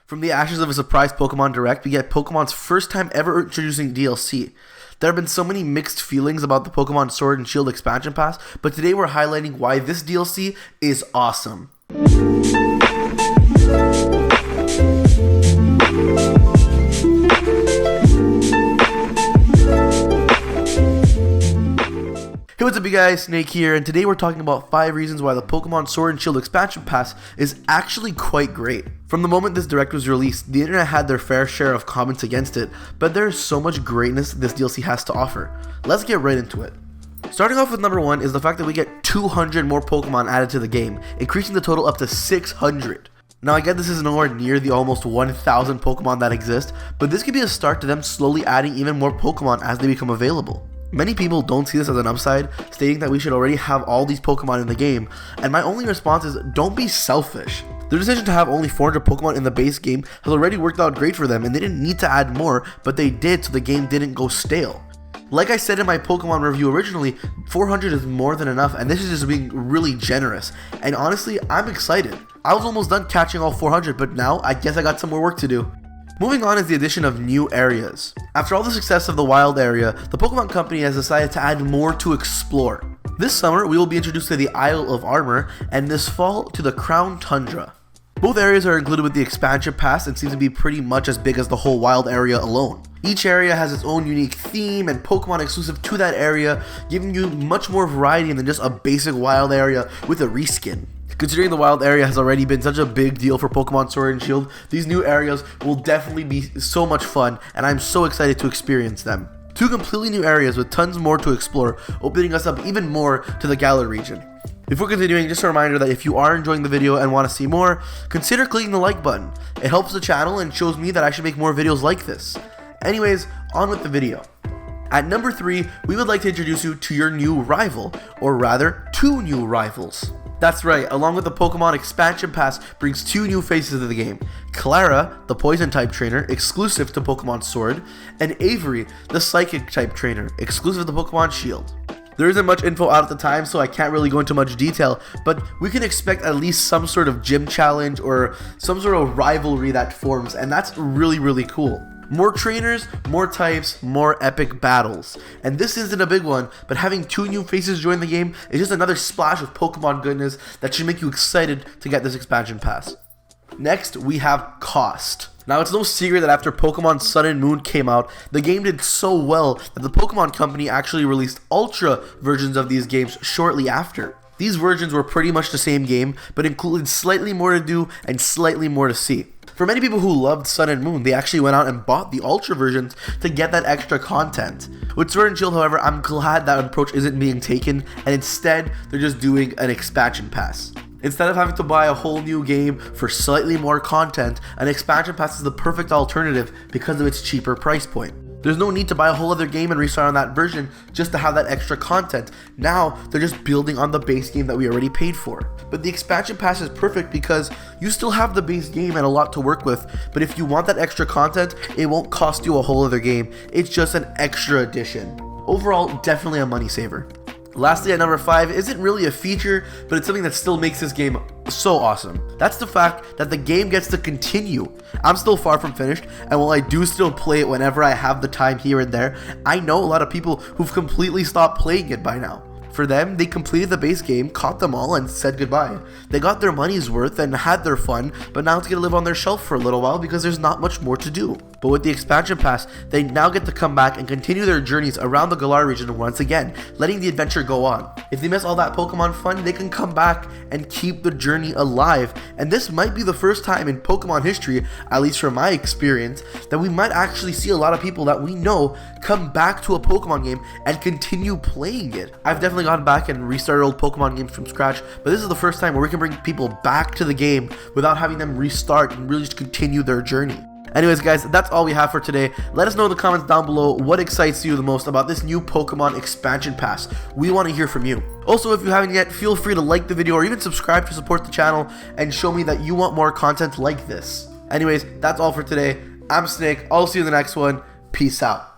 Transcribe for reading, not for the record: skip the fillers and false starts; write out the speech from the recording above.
From the ashes of a surprise Pokemon Direct, we get Pokemon's first time ever introducing DLC. There have been so many mixed feelings about the Pokemon Sword and Shield expansion pass, but today we're highlighting why this DLC is awesome. Hey, what's up you guys, Snake here, and today we're talking about 5 reasons why the Pokemon Sword and Shield expansion pass is actually quite great. From the moment this direct was released, the internet had their fair share of comments against it, but there's so much greatness this DLC has to offer. Let's get right into it. Starting off with number 1 is the fact that we get 200 more Pokemon added to the game, increasing the total up to 600. Now I get this is nowhere near the almost 1,000 Pokemon that exist, but this could be a start to them slowly adding even more Pokemon as they become available. Many people don't see this as an upside, stating that we should already have all these Pokemon in the game, and my only response is don't be selfish. Their decision to have only 400 Pokemon in the base game has already worked out great for them, and they didn't need to add more, but they did so the game didn't go stale. Like I said in my Pokemon review originally, 400 is more than enough, and this is just being really generous, and honestly, I'm excited. I was almost done catching all 400, but now I guess I got some more work to do. Moving on is the addition of new areas. After all the success of the wild area, the Pokemon Company has decided to add more to explore. This summer, we will be introduced to the Isle of Armor, and this fall to the Crown Tundra. Both areas are included with the expansion pass and seem to be pretty much as big as the whole wild area alone. Each area has its own unique theme and Pokemon exclusive to that area, giving you much more variety than just a basic wild area with a reskin. Considering the wild area has already been such a big deal for Pokemon Sword and Shield, these new areas will definitely be so much fun, and I'm so excited to experience them. 2 completely new areas with tons more to explore, opening us up even more to the Galar region. Before continuing, just a reminder that if you are enjoying the video and want to see more, consider clicking the like button. It helps the channel and shows me that I should make more videos like this. Anyways, on with the video. At number 3, we would like to introduce you to your new rival, or rather, 2 new rivals. That's right, along with the Pokemon expansion pass brings 2 new faces to the game. Clara, the poison type trainer, exclusive to Pokemon Sword, and Avery, the psychic type trainer, exclusive to Pokemon Shield. There isn't much info out at the time, so I can't really go into much detail, but we can expect at least some sort of gym challenge or some sort of rivalry that forms, and that's really cool. More trainers, more types, more epic battles. And this isn't a big one, but having 2 new faces join the game is just another splash of Pokemon goodness that should make you excited to get this expansion pass. Next, we have cost. Now, it's no secret that after Pokemon Sun and Moon came out, the game did so well that the Pokemon Company actually released Ultra versions of these games shortly after. These versions were pretty much the same game, but included slightly more to do and slightly more to see. For many people who loved Sun and Moon, they actually went out and bought the Ultra versions to get that extra content. With Sword and Shield, however, I'm glad that approach isn't being taken, and instead, they're just doing an expansion pass. Instead of having to buy a whole new game for slightly more content, an expansion pass is the perfect alternative because of its cheaper price point. There's no need to buy a whole other game and restart on that version just to have that extra content. Now, they're just building on the base game that we already paid for. But the expansion pass is perfect because you still have the base game and a lot to work with, but if you want that extra content, it won't cost you a whole other game. It's just an extra addition. Overall, definitely a money saver. Lastly, at number 5, isn't really a feature, but it's something that still makes this game so awesome. That's the fact that the game gets to continue. I'm still far from finished, and while I do still play it whenever I have the time here and there, I know a lot of people who've completely stopped playing it by now. For them, they completed the base game, caught them all, and said goodbye. They got their money's worth and had their fun, but now it's gonna live on their shelf for a little while because there's not much more to do. But with the expansion pass, they now get to come back and continue their journeys around the Galar region once again, letting the adventure go on. If they miss all that Pokemon fun, they can come back and keep the journey alive. And this might be the first time in Pokemon history, at least from my experience, that we might actually see a lot of people that we know come back to a Pokemon game and continue playing it. I've definitely gone back and restarted old Pokemon games from scratch, but this is the first time where we can bring people back to the game without having them restart and really just continue their journey. Anyways guys, that's all we have for today. Let us know in the comments down below what excites you the most about this new Pokemon expansion pass. We want to hear from you. Also, if you haven't yet, feel free to like the video or even subscribe to support the channel and show me that you want more content like this. Anyways, that's all for today. I'm Snake. I'll see you in the next one. Peace out.